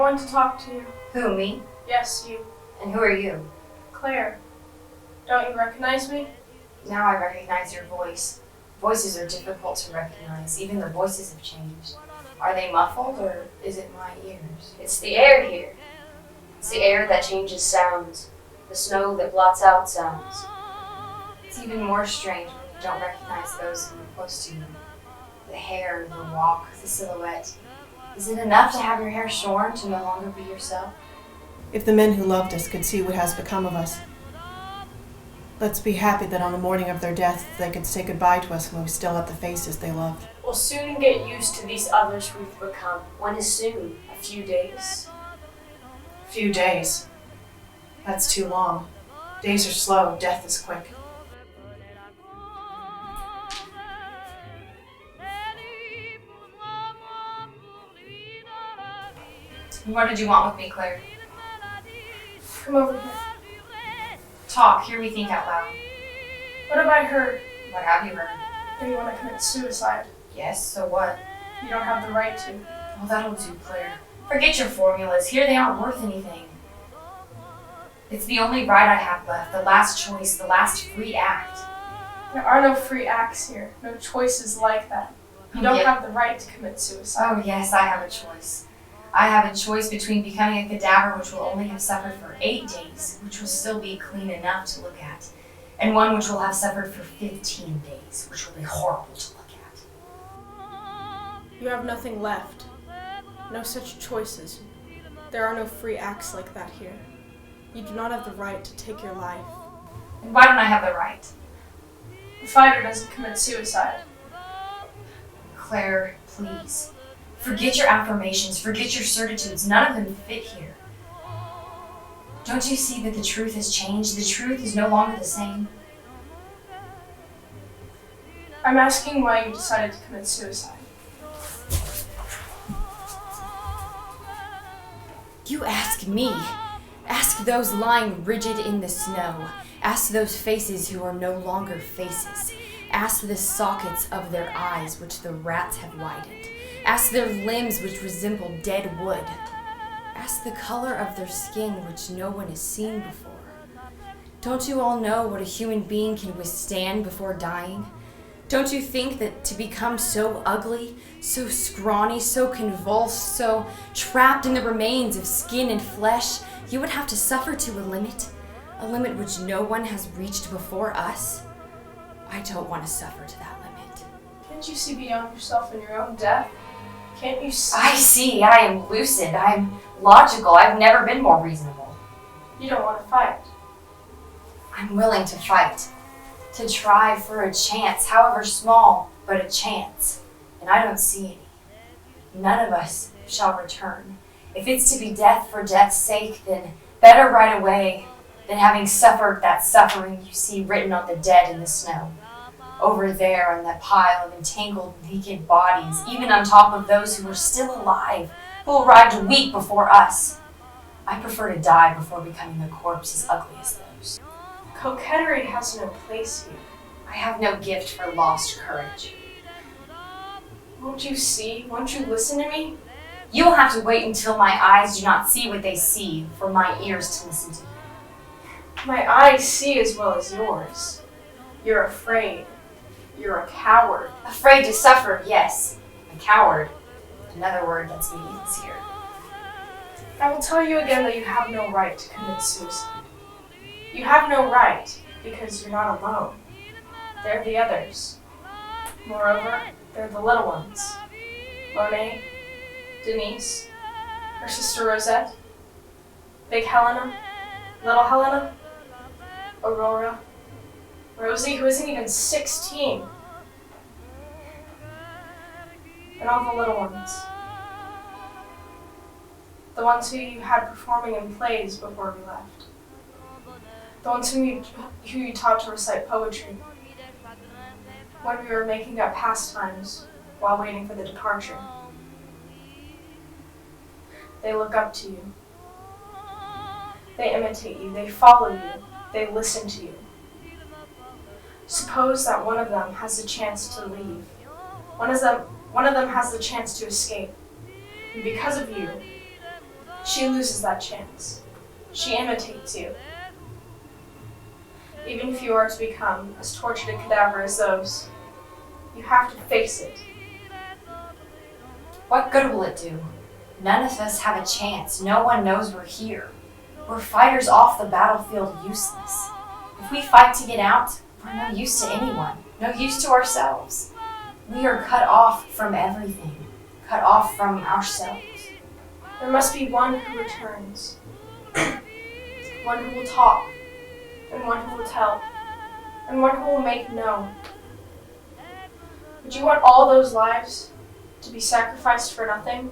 want to talk to you. Who, me? Yes, you. And who are you? Claire. Don't you recognize me? Now I recognize your voice. Voices are difficult to recognize. Even the voices have changed. Are they muffled, or is it my ears? It's the air here. It's the air that changes sounds. The snow that blots out sounds. It's even more strange when you don't recognize those who are close to you. The hair, the walk, the silhouette. Is it enough to have your hair shorn to no longer be yourself? If the men who loved us could see what has become of us, let's be happy that on the morning of their death they could say goodbye to us when we still had the faces they loved. We'll soon get used to these others we've become. When is soon? A few days? Few days. That's too long. Days are slow, death is quick. What did you want with me, Claire? Come over here. Talk, hear me think out loud. What have I heard? What have you heard? That you want to commit suicide. Yes, so what? You don't have the right to. Well, that'll do, Claire. Forget your formulas. Here they aren't worth anything. It's the only right I have left, the last choice, the last free act. There are no free acts here. No choices like that. You don't have the right to commit suicide. Oh, yes, I have a choice. I have a choice between becoming a cadaver which will only have suffered for 8 days, which will still be clean enough to look at, and one which will have suffered for 15 days, which will be horrible to look at. You have nothing left. No such choices. There are no free acts like that here. You do not have the right to take your life. And why don't I have the right? The fighter doesn't commit suicide. Claire, please. Forget your affirmations, forget your certitudes. None of them fit here. Don't you see that the truth has changed? The truth is no longer the same. I'm asking why you decided to commit suicide. You ask me. Ask those lying rigid in the snow. Ask those faces who are no longer faces. Ask the sockets of their eyes which the rats have widened. Ask their limbs which resemble dead wood. Ask the color of their skin which no one has seen before. Don't you all know what a human being can withstand before dying? Don't you think that to become so ugly, so scrawny, so convulsed, so trapped in the remains of skin and flesh, you would have to suffer to a limit which no one has reached before us? I don't want to suffer to that limit. Can't you see beyond yourself and your own death? Can't you see? I see. I am lucid. I am logical. I've never been more reasonable. You don't want to fight. I'm willing to fight. To try for a chance, however small, but a chance. And I don't see any. None of us shall return. If it's to be death for death's sake, then better right away than having suffered that suffering you see written on the dead in the snow. Over there on that pile of entangled, naked bodies, even on top of those who are still alive, who arrived a week before us. I prefer to die before becoming a corpse as ugly as those. Coquetry has no place here. I have no gift for lost courage. Won't you see? Won't you listen to me? You will have to wait until my eyes do not see what they see, for my ears to listen to. My eyes see as well as yours. You're afraid. You're a coward. Afraid to suffer, yes. A coward. Another word that's meaningless here. I will tell you again that you have no right to commit suicide. You have no right because you're not alone. They're the others. Moreover, they're the little ones. Monet, Denise, her sister Rosette, Big Helena, Little Helena, Aurora, Rosie, who isn't even 16, and all the little ones. The ones who you had performing in plays before we left. The ones who you taught to recite poetry when we were making up pastimes while waiting for the departure. They look up to you. They imitate you. They follow you. They listen to you. Suppose that one of them has the chance to leave. One of them has the chance to escape. And because of you, she loses that chance. She imitates you. Even if you are to become as tortured a cadaver as those, you have to face it. What good will it do? None of us have a chance. No one knows we're here. We're fighters off the battlefield, useless. If we fight to get out, we're no use to anyone, no use to ourselves. We are cut off from everything, cut off from ourselves. There must be one who returns, one who will talk, and one who will tell, and one who will make known. Would you want all those lives to be sacrificed for nothing?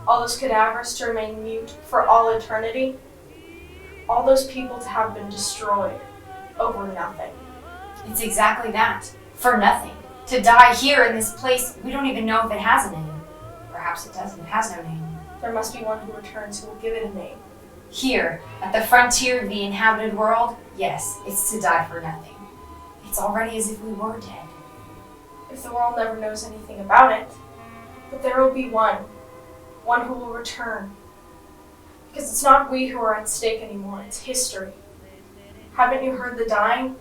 All those cadavers to remain mute for all eternity? All those people to have been destroyed over nothing? It's exactly that, for nothing. To die here in this place, we don't even know if it has a name. Perhaps it doesn't, it has no name. There must be one who returns who will give it a name. Here, at the frontier of the inhabited world, yes, it's to die for nothing. It's already as if we were dead. If the world never knows anything about it, but there will be one who will return. Because it's not we who are at stake anymore, it's history. Haven't you heard the dying?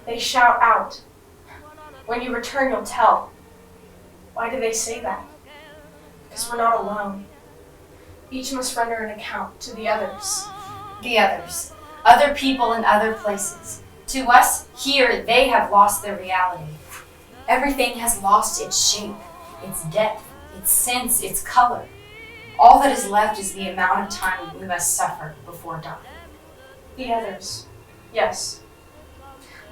They shout out. When you return, you'll tell. Why do they say that? Because we're not alone. Each must render an account to the others. The others, other people in other places. To us, here, they have lost their reality. Everything has lost its shape, its depth, its sense, its color. All that is left is the amount of time we must suffer before dying. The others. Yes.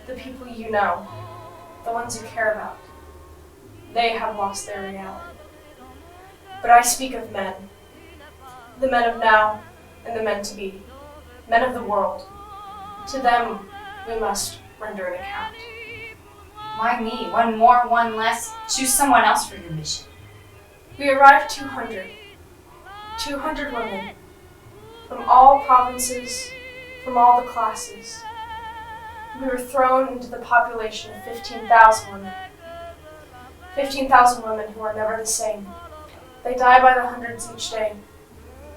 The people you know. The ones you care about. They have lost their reality. But I speak of men. The men of now and the men to be. Men of the world. To them we must render an account. Why me? One more, one less? Choose someone else for your mission. We arrived 200. 200 women. From all provinces, from all the classes. We were thrown into the population of 15,000 women. 15,000 women who are never the same. They die by the hundreds each day.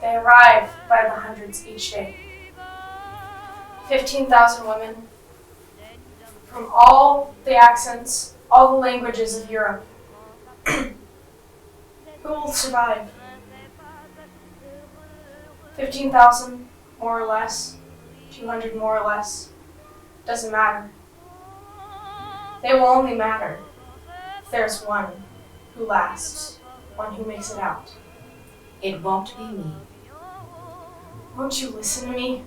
They arrive by the hundreds each day. 15,000 women from all the accents, all the languages of Europe. Who will survive? 15,000, more or less, 200 more or less, doesn't matter. They will only matter if there's one who lasts, one who makes it out. It won't be me. Won't you listen to me?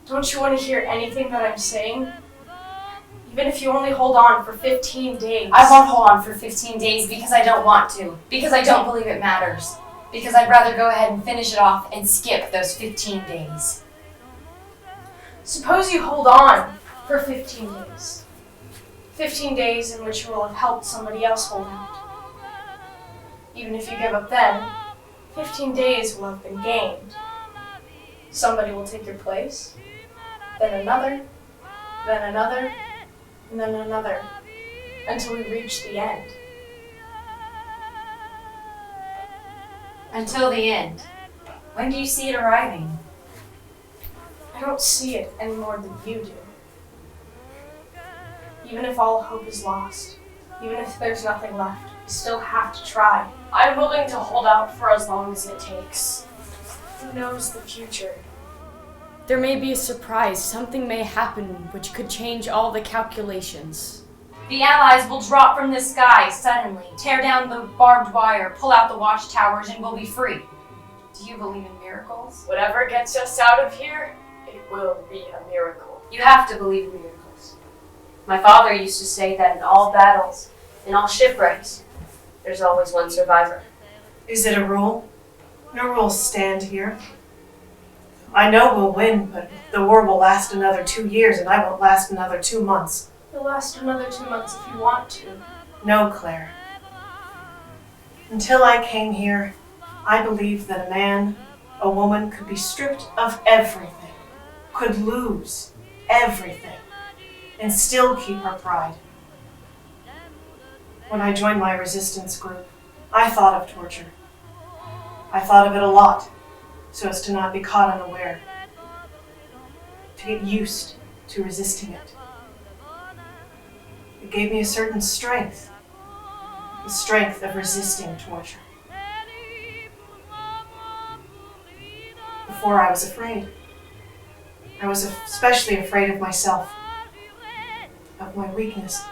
Don't you want to hear anything that I'm saying? Even if you only hold on for 15 days. I won't hold on for 15 days because I don't want to, because I don't believe it matters, because I'd rather go ahead and finish it off and skip those 15 days. Suppose you hold on for 15 days. 15 days in which you will have helped somebody else hold out. Even if you give up then, 15 days will have been gained. Somebody will take your place, then another, then another, and then another, until we reach the end. Until the end. When do you see it arriving? I don't see it any more than you do. Even if all hope is lost, even if there's nothing left, we still have to try. I'm willing to hold out for as long as it takes. Who knows the future? There may be a surprise. Something may happen which could change all the calculations. The Allies will drop from the sky suddenly, tear down the barbed wire, pull out the watchtowers, and we'll be free. Do you believe in miracles? Whatever gets us out of here, it will be a miracle. You have to believe in miracles. My father used to say that in all battles, in all shipwrecks, there's always one survivor. Is it a rule? No rules stand here. I know we'll win, but the war will last another 2 years, and I won't last another 2 months. You'll last another 2 months if you want to. No, Claire. Until I came here, I believed that a man, a woman could be stripped of everything, could lose everything, and still keep her pride. When I joined my resistance group, I thought of torture. I thought of it a lot. so as to not be caught unaware, to get used to resisting it. It gave me a certain strength, the strength of resisting torture. Before I was afraid. I was especially afraid of myself, of my weakness.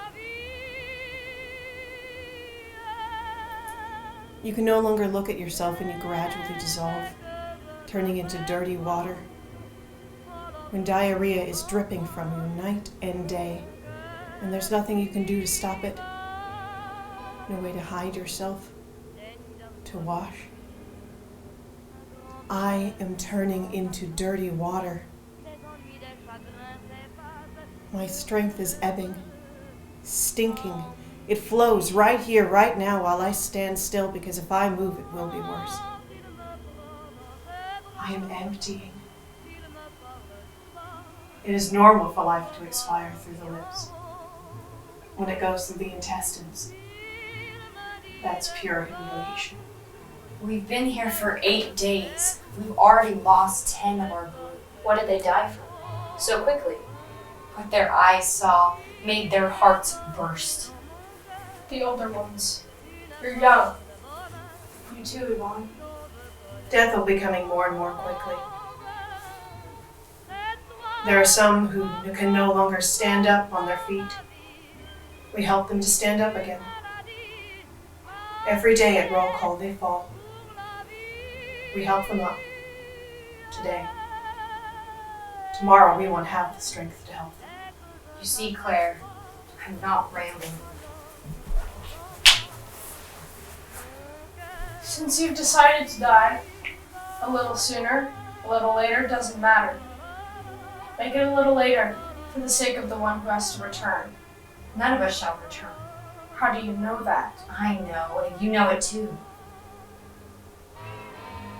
You can no longer look at yourself and you gradually dissolve, turning into dirty water. When diarrhea is dripping from you night and day, and there's nothing you can do to stop it, no way to hide yourself, to wash. I am turning into dirty water. My strength is ebbing, stinking. It flows right here, right now, while I stand still, because if I move, it will be worse. I am emptying. It is normal for life to expire through the lips. When it goes through the intestines, that's pure humiliation. We've been here for 8 days. We've already lost 10 of our group. What did they die from? So quickly. What their eyes saw made their hearts burst. The older ones. You're young. You too, Yvonne. Death will be coming more and more quickly. There are some who can no longer stand up on their feet. We help them to stand up again. Every day at roll call they fall. We help them up. Today. Tomorrow we won't have the strength to help them. You see, Claire, I'm not rambling. Since you've decided to die, a little sooner, a little later, doesn't matter. Make it a little later, for the sake of the one who has to return. None of us shall return. How do you know that? I know, and you know it too.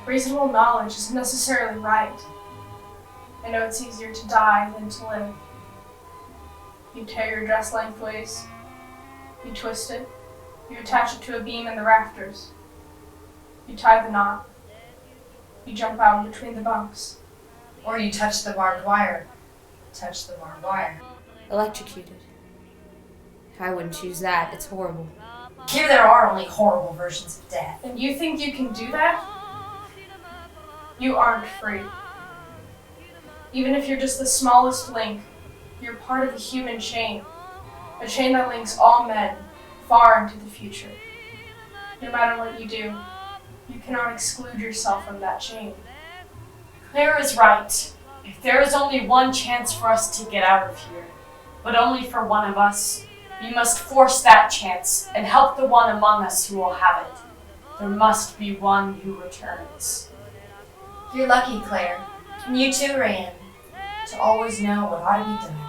Reasonable knowledge isn't necessarily right. I know it's easier to die than to live. You tear your dress lengthways. You twist it. You attach it to a beam in the rafters. You tie the knot. You jump out in between the bunks. Or you touch the barbed wire. Touch the barbed wire. Electrocuted. I wouldn't choose that. It's horrible. Here there are only horrible versions of death. And you think you can do that? You aren't free. Even if you're just the smallest link, you're part of a human chain. A chain that links all men far into the future. No matter what you do, you cannot exclude yourself from that chain. Claire is right. If there is only one chance for us to get out of here, but only for one of us, we must force that chance and help the one among us who will have it. There must be one who returns. You're lucky, Claire. And you too, Rand, to always know what ought to be done.